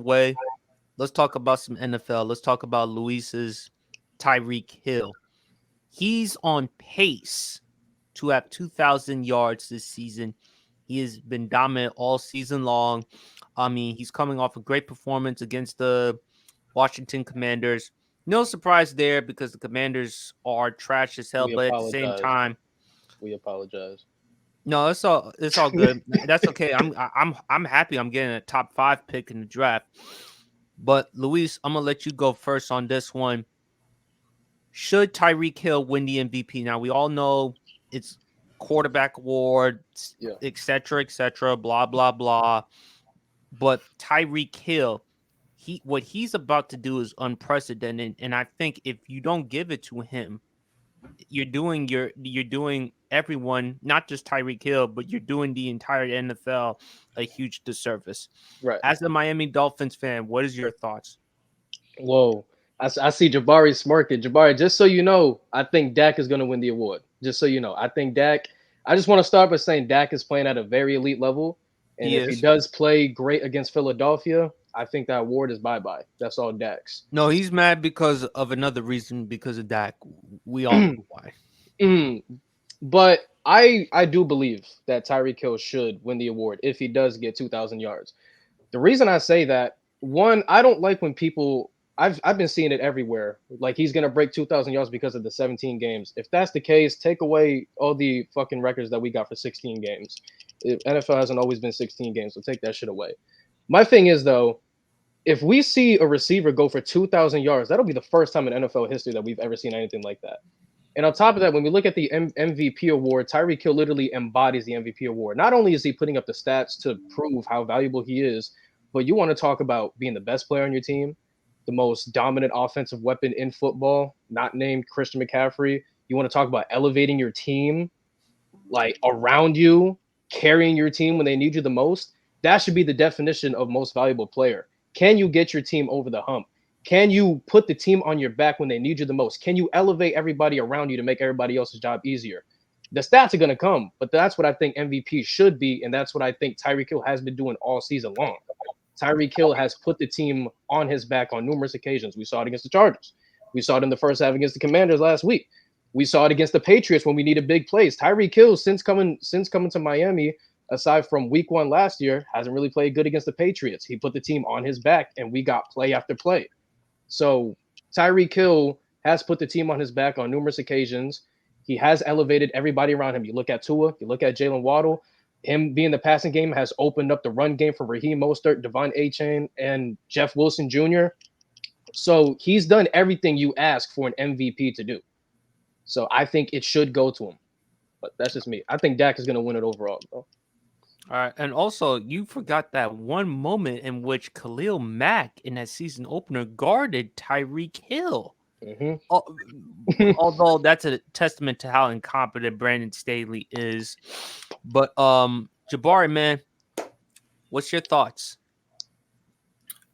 way, let's talk about some NFL. Let's talk about Luis's Tyreek Hill. He's on pace to have 2,000 yards this season. He has been dominant all season long. I mean, he's coming off a great performance against the Washington Commanders. No surprise there because the Commanders are trash as hell, We but at the same apologize. time, We apologize. no, it's all good. That's okay. I'm happy I'm getting a top 5 pick in the draft. But Luis, I'm gonna let you go first on this one. Should Tyreek Hill win the MVP? Now we all know it's quarterback award, Yeah. etc., blah blah blah. But Tyreek Hill, what he's about to do is unprecedented, and I think if you don't give it to him, you're doing everyone, not just Tyreek Hill, but you're doing the entire NFL a huge disservice. Right. As a Miami Dolphins fan, what is your thoughts? Whoa. I see Jabari smirking. Jabari, just so you know, I think Dak is going to win the award. Just so you know, I think Dak. I just want to start by saying Dak is playing at a very elite level, and He if he is. does play great against Philadelphia, I think that award is bye bye. That's all Dak's. No, he's mad because of another reason, because of Dak. We all know why. Mm, but I do believe that Tyreek Hill should win the award if he does get 2,000 yards. The reason I say that, one, I don't like when people I've been seeing it everywhere. Like he's gonna break 2,000 yards because of the 17 games. If that's the case, take away all the fucking records that we got for 16 games. NFL hasn't always been 16 games, so take that shit away. My thing is though, if we see a receiver go for 2,000 yards, that'll be the first time in NFL history that we've ever seen anything like that. And on top of that, when we look at the MVP award, Tyreek Hill literally embodies the MVP award. Not only is he putting up the stats to prove how valuable he is, but you want to talk about being the best player on your team, the most dominant offensive weapon in football, not named Christian McCaffrey. You want to talk about elevating your team, like around you, carrying your team when they need you the most. That should be the definition of most valuable player. Can you get your team over the hump? Can you put the team on your back when they need you the most? Can you elevate everybody around you to make everybody else's job easier? The stats are going to come, but that's what I think MVP should be, and that's what I think Tyreek Hill has been doing all season long. Tyreek Hill has put the team on his back on numerous occasions. We saw it against the Chargers. We saw it in the first half against the Commanders last week. We saw it against the Patriots when we needed big plays. Tyreek Hill, since coming to Miami, aside from week 1 last year, hasn't really played good against the Patriots. He put the team on his back, and we got play after play. So Tyreek Hill has put the team on his back on numerous occasions. He has elevated everybody around him. You look at Tua, you look at Jalen Waddle. Him being the passing game has opened up the run game for Raheem Mostert, Devon Achane, and Jeff Wilson Jr. So he's done everything you ask for an MVP to do. So I think it should go to him. But that's just me. I think Dak is going to win it overall, though. All right, and also you forgot that one moment in which Khalil Mack in that season opener guarded Tyreek Hill. Mm-hmm. Although that's a testament to how incompetent Brandon Staley is. But Jabari, man, what's your thoughts?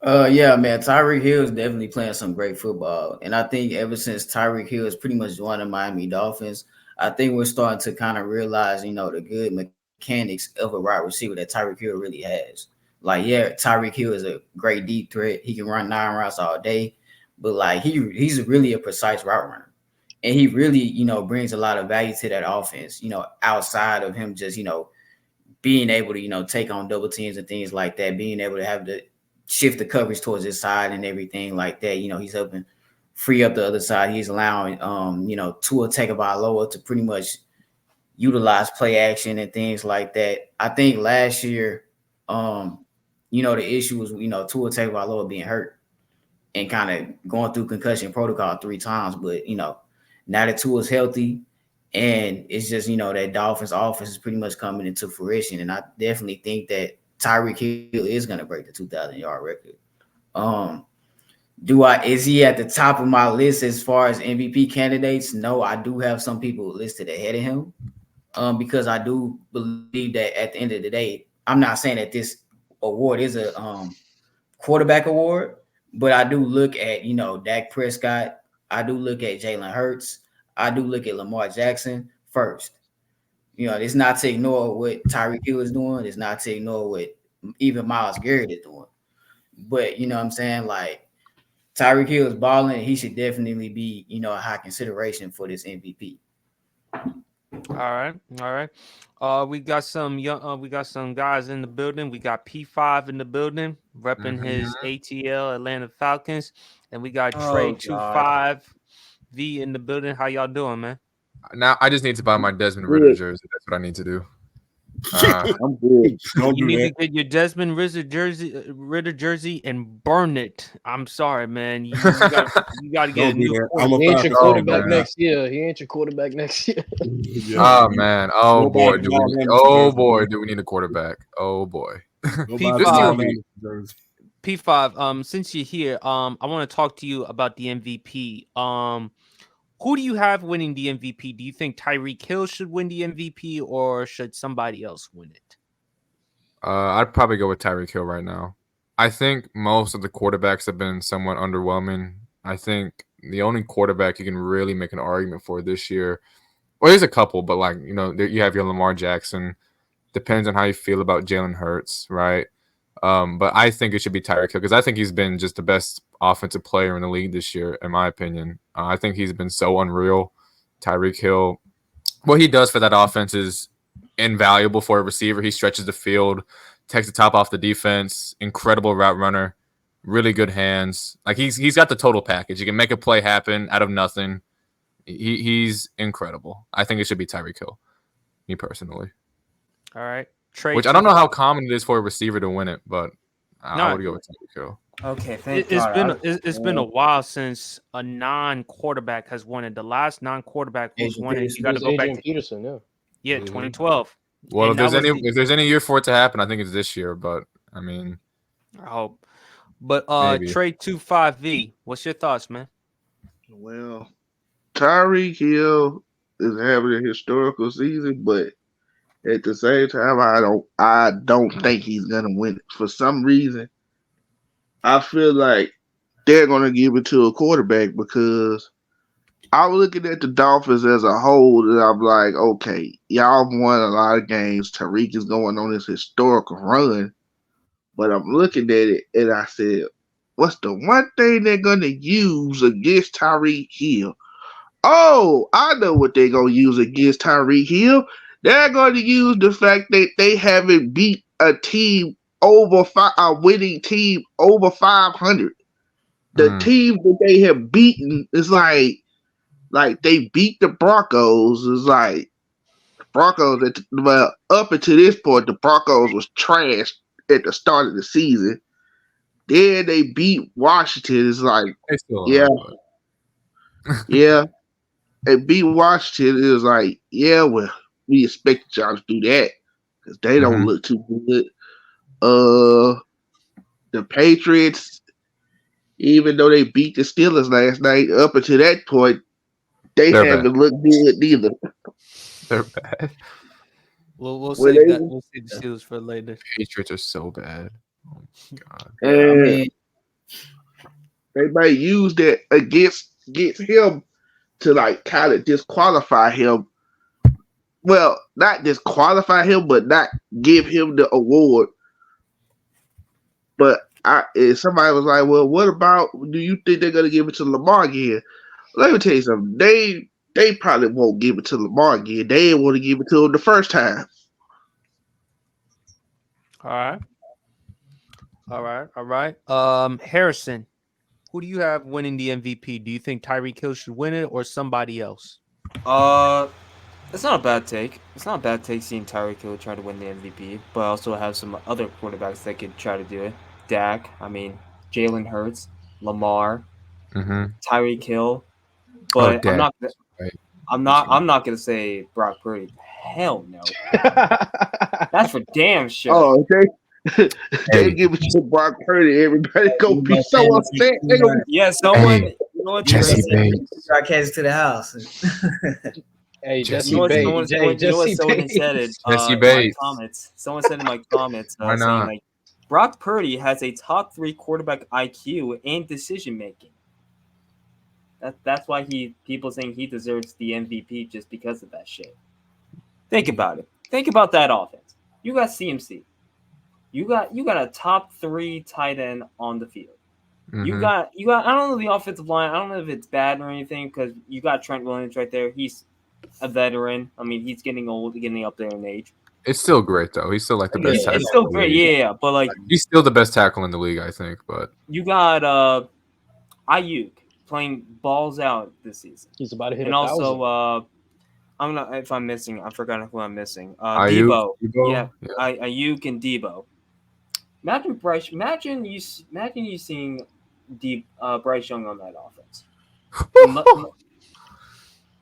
Yeah, man, Tyreek Hill is definitely playing some great football, and I think ever since Tyreek Hill has pretty much joined the Miami Dolphins, I think we're starting to kind of realize, the good mechanics of a wide receiver that Tyreek Hill really has. Like, yeah, Tyreek Hill is a great deep threat; he can run 9 routes all day, but like he's really a precise route runner, and he really brings a lot of value to that offense. Outside of him just being able to take on double teams and things like that, being able to have the shift the coverage towards his side and everything like that. He's helping free up the other side. He's allowing Tua Tagovailoa to pretty much utilize play action and things like that. I think last year, the issue was Tua Tagovailoa being hurt and kind of going through concussion protocol 3 times. But now that Tua's healthy, and it's just that Dolphins offense is pretty much coming into fruition, and I definitely think that Tyreek Hill is going to break the 2,000-yard record. Um, is he at the top of my list as far as MVP candidates? No, I do have some people listed ahead of him. Because I do believe that at the end of the day, I'm not saying that this award is a quarterback award, but I do look at Dak Prescott. I do look at Jalen Hurts. I do look at Lamar Jackson first. It's not to ignore what Tyreek Hill is doing. It's not to ignore what even Myles Garrett is doing. But you know what I'm saying? Like Tyreek Hill is balling. He should definitely be, a high consideration for this MVP. All right, all right. We got some young. We got some guys in the building. We got P5 in the building, repping his ATL Atlanta Falcons, and we got Trey 25V in the building. How y'all doing, man? Now I just need to buy my Desmond Ritter jersey. That's what I need to do. I'm good. Don't You do need that. to get your Desmond Ritter jersey and burn it. I'm sorry, man. You got to get a Don't do new. that. I'm a He ain't your Falcons quarterback fan. next year. He ain't your quarterback next year. Oh man. Oh boy. Nobody Do we bought need, him oh jersey. boy. Do we need a quarterback? Oh boy. Nobody P5. bought him jersey. P5. Since you're here, I want to talk to you about the MVP. Who do you have winning the MVP? Do you think Tyreek Hill should win the MVP or should somebody else win it? I'd probably go with Tyreek Hill right now. I think most of the quarterbacks have been somewhat underwhelming. I think the only quarterback you can really make an argument for this year, well, there's a couple, but you have your Lamar Jackson. Depends on how you feel about Jalen Hurts, right? But I think it should be Tyreek Hill because I think he's been just the best offensive player in the league this year, in my opinion. I think he's been so unreal. Tyreek Hill, what he does for that offense is invaluable for a receiver. He stretches the field, takes the top off the defense, incredible route runner, really good hands. Like he's got the total package. He can make a play happen out of nothing. He's incredible. I think it should be Tyreek Hill, me personally. All right. Trey, which I don't know how common it is for a receiver to win it, but I would go with Tyreek Hill. Okay, thank It's God. it's been a while since a non-quarterback has won it. The last non-quarterback who's won it, you got to go back Adrian to Peterson, yeah. 2012. Well, And if there's any year for it to happen, I think it's this year. But I mean, I hope. But maybe. Trey 25V, what's your thoughts, man? Well, Tyreek Hill is having a historical season, but at the same time, I don't think he's gonna win it. For some reason, I feel like they're gonna give it to a quarterback because I was looking at the Dolphins as a whole, and I'm like, okay, y'all won a lot of games. Tyreek is going on this historical run, but I'm looking at it and I said, what's the one thing they're gonna use against Tyreek Hill? Oh, I know what they're gonna use against Tyreek Hill. They're going to use the fact that they haven't beat a winning team over 500. The team that they have beaten is like they beat the Broncos. It's like the Broncos. Up until this point, the Broncos was trash at the start of the season. Then they beat Washington. It's like, yeah. They beat Washington. It was like, yeah, well, we expected y'all to do that because they don't look too good. The Patriots, even though they beat the Steelers last night, up until that point, they haven't looked good neither. They're bad. We'll save that. We'll save the Steelers for later. Patriots are so bad. Oh my God. And they might use that against him to like kind of disqualify him. Well, not disqualify him, but not give him the award. But if somebody was like, well, what about, do you think they're going to give it to Lamar again? Let me tell you something. They probably won't give it to Lamar again. They didn't want to give it to him the first time. All right. Harrison, who do you have winning the MVP? Do you think Tyreek Hill should win it or somebody else? It's not a bad take. It's not a bad take seeing Tyreek Hill try to win the MVP, but I also have some other quarterbacks that could try to do it. Dak, Jalen Hurts, Lamar, Tyreek Hill. But I'm not gonna say Brock Purdy. Hell no. That's for damn sure. Oh, they give it to Brock Purdy. Everybody gonna be so upset. Someone. You know what? Jesse Bates. Broadcast to the house. Hey, Jesse Someone Bates. said it. Jesse In my Bates. comments. Someone said in my comments Why saying not? like Brock Purdy has a top 3 quarterback IQ and decision making. That's why people saying he deserves the MVP just because of that shit. Think about it. Think about that offense. You got CMC. You got a top 3 tight end on the field. You Mhm. got I don't know the offensive line. I don't know if it's bad or anything because you got Trent Williams right there. He's a veteran. I mean, he's getting old, getting up there in age. It's still great though. He's still like the best tackle. It's still in the great, league. yeah. But like He's still the best tackle in the league, I think. But you got Ayuk playing balls out this season, He's about to hit and 1,000. also I'm not if I'm missing. I forgot who I'm missing. Ayuk, Debo. Yeah. Ayuk and Debo. Imagine Bryce. Imagine you seeing Bryce Young on that offense.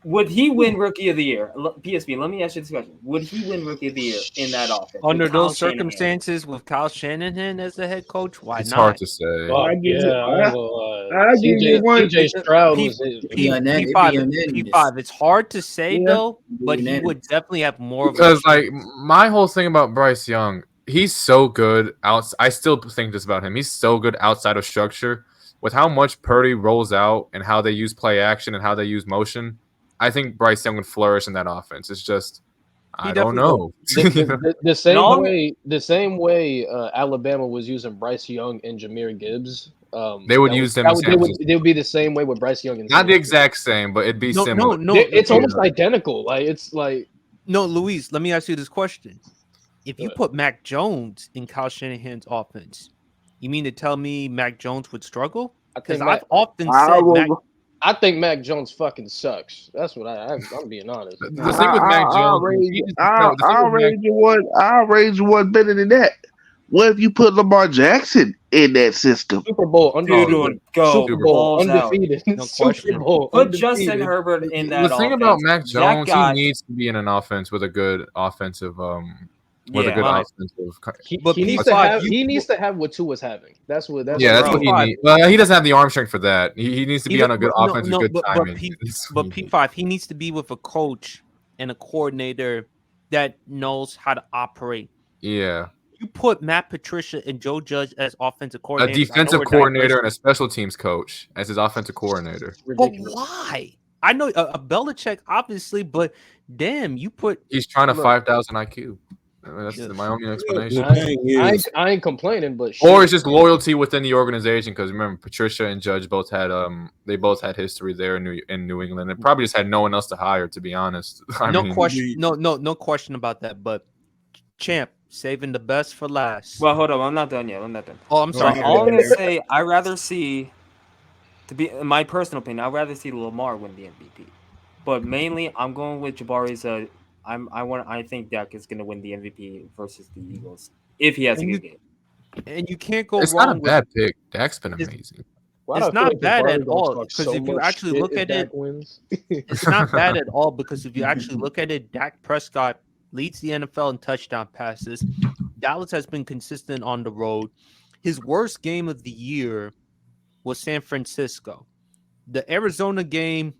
Would he win Rookie of the Year? PSB, let me ask you this question: would he win Rookie of the Year in that offense Under with Kyle those Shanahan? circumstances, with Kyle Shanahan as the head coach, why it's not? hard to say. Fuck, I give you- yeah, I ain't gonna lie. I give you one. CJ Stroud P- was his. P- Yeah, that- it'd be P5, unanimous. P5. It's hard to say Yeah. though, but he Unanimous. would definitely have more of a Because like my whole thing about Bryce Young, he's so good I still think this about him. He's so good outside of structure. With how much Purdy rolls out and how they use play action and how they use motion, I think Bryce Young would flourish in that offense. It's just He I don't definitely know. The same way Alabama was using Bryce Young and Jameer Gibbs. They would use them in San Francisco. They would be the same way with Bryce Young and Not the San exact same, but it'd be no, similar. no. It's almost identical. Like it's like No, Luis, let me ask you this question. If you Go ahead. put Mac Jones in Kyle Shanahan's offense, you mean to tell me Mac Jones would struggle? I Because think I've often I said will- Mac, I think Mac Jones fucking sucks. That's what I'm being honest. The thing with Mac I'll Jones, raise he you- just- I'll no, the thing I'll with Mac- raise you one. I'll raise you one better than that. What if you put Lamar Jackson in that system? Super Bowl Dude, undefeated. would go Super Bowl balls out. undefeated. No Super question. Bowl Put undefeated. Justin Herbert in that. the thing offense. about Mac That Jones, guy- he needs to be in an offense with a good offensive with a Yeah. good Wow. offensive. But He needs P5, to have. you- He needs to have what Tua's having. That's what. That's Yeah, that's Bro. what he needs. Well, he doesn't have the arm strength for that. He needs to be Either- on a good no, offense no, with good but timing. P- That's but what he needs. P5, he needs to be with a coach and a coordinator that knows how to operate. Yeah, You put Matt Patricia and Joe Judge as offensive a coordinators. I know defensive we're coordinator digressing, and a special teams coach as his offensive coordinator. but ridiculous. why? I know a Belichick, obviously, but damn, you put He's trying to Look. 5,000 IQ. I mean, that's Yeah. my only The explanation. thing is, I ain't complaining, but Or shit. it's just loyalty within the organization because remember Patricia and Judge both had history there in New England and probably just had no one else to hire, to be honest. I no mean, question, no question about that. But Champ saving the best for last. Well, hold on. I'm not done yet. I'm not done. Oh, I'm sorry. All I'm gonna say, I rather see, to be in my personal opinion, I'd rather see Lamar win the MVP. But mainly, I'm going with Jabari's. I think Dak is gonna win the MVP versus the Eagles if he has a And good game. And you can't go it's wrong not a with bad pick. Dak's been It's- amazing. Why do it's I feel not like bad Jabari at gonna all, talk 'cause so if you much actually shit look if at Dak it- wins? it's not bad at all because if you actually look at it, Dak Prescott leads the NFL in touchdown passes. Dallas has been consistent on the road. His worst game of the year was San Francisco. The Arizona game,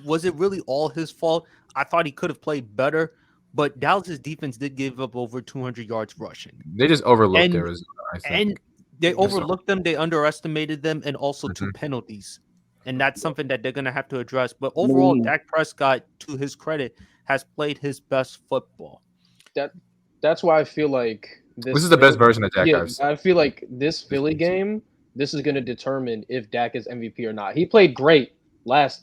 was it really all his fault? I thought he could have played better, but Dallas's defense did give up over 200 yards rushing. They just overlooked And- Arizona, I think. And they That's all. overlooked them, they underestimated them, and also two penalties. And that's something that they're going to have to address. But overall, Dak Prescott, to his credit, has played his best football. That's why I feel like This is the best version of Dak Yeah, I've seen. I feel like this Philly game, this is going to determine if Dak is MVP or not. He played great last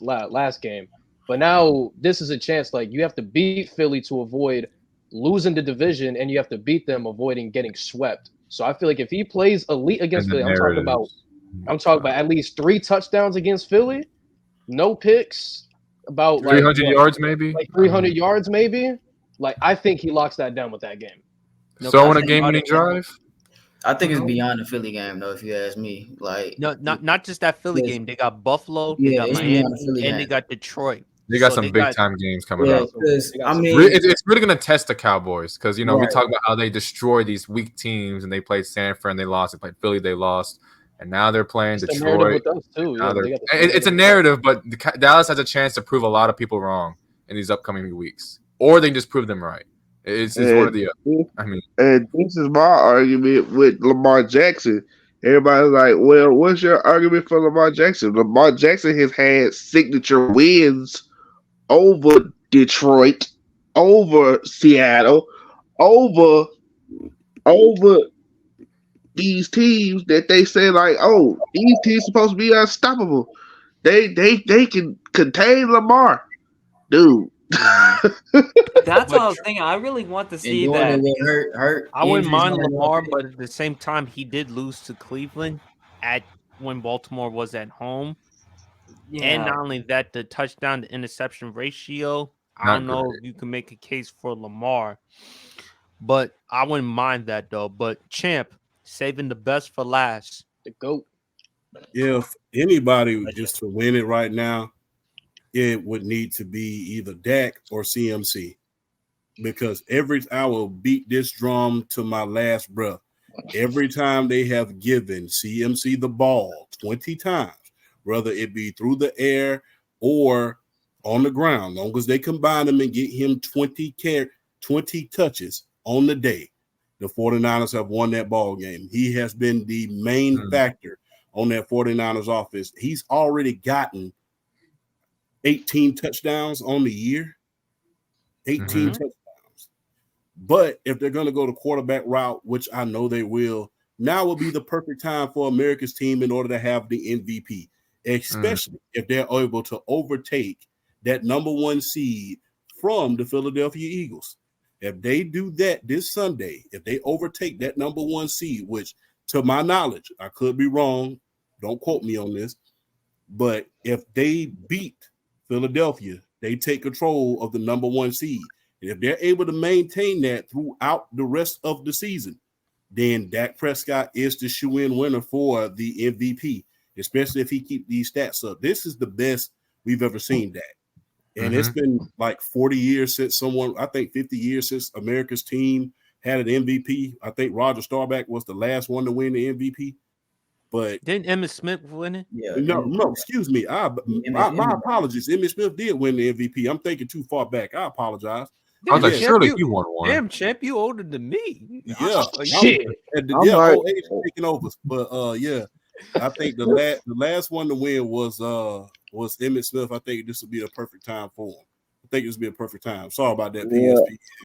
game, but now this is a chance. Like you have to beat Philly to avoid losing the division, and you have to beat them avoiding getting swept. So I feel like if he plays elite against And the Philly, narratives. I'm talking about at least 3 touchdowns against Philly, no picks, about like 300 what, yards, maybe. like 300 yards maybe. Like I think he locks that down with that game. No So in a question game-winning about it. drive. I think it's beyond the Philly game, though. If you ask me, like No, not just that Philly Yes. game. They got Buffalo, they Yeah, got it's Miami, beyond the Philly and they game. got Detroit. They got So some they big got- time games coming yeah, up. 'cause, I mean, It's really going to test the Cowboys because we Right. talk about how they destroy these weak teams and they played San Fran, they lost. They played Philly, they lost, and now they're playing It's the narrative Detroit. with us too. Now Yeah, they're- they got the it's a narrative, but Dallas has a chance to prove a lot of people wrong in these upcoming weeks, or they can just prove them right. It's one of the. I mean, And this is my argument with Lamar Jackson. Everybody's like, well, what's your argument for Lamar Jackson? Lamar Jackson has had signature wins over Detroit, over Seattle, over over these teams that they say like, oh, these teams supposed to be unstoppable. They can contain Lamar, dude. That's what I was thinking. I really want to And see doing that. it with hurt. I wouldn't injuries mind on Lamar, offense. but at the same time, he did lose to Cleveland at when Baltimore was at home. And Yeah, not only that, the touchdown to interception ratio. I Not don't know great. if you can make a case for Lamar, but I wouldn't mind that though. But Champ, saving the best for last. The GOAT. If anybody just to win it right now, it would need to be either Dak or CMC. Because I will beat this drum to my last breath. Every time they have given CMC the ball 20 times, whether it be through the air or on the ground, long as they combine them and get him 20 touches on the day, the 49ers have won that ball game. He has been the main factor on that 49ers offense. He's already gotten 18 touchdowns on the year. 18 touchdowns. But if they're going to go the quarterback route, which I know they will, now will be the perfect time for America's team in order to have the MVP, especially if they're able to overtake that number 1 seed from the Philadelphia Eagles. If they do that this Sunday, if they overtake that number 1 seed, which to my knowledge, I could be wrong, don't quote me on this, but if they beat Philadelphia, they take control of the number 1 seed. And if they're able to maintain that throughout the rest of the season, then Dak Prescott is the shoe-in winner for the MVP, especially if he keeps these stats up. This is the best we've ever seen Dak. And it's been like 40 years since 50 years since America's team had an MVP. I think Roger Staubach was the last one to win the MVP. But didn't Emmitt Smith win it? Yeah, no, excuse me. My apologies. Emmitt Smith did win the MVP. I'm thinking too far back. I apologize. I was like, Champ, surely he won one. Damn, Champ, you older than me. Yeah, Shit. Old age is taking over. But yeah, I think the last one to win was Emmitt Smith. I think this would be a perfect time for him. I think this would be a perfect time. Sorry about that, PSP.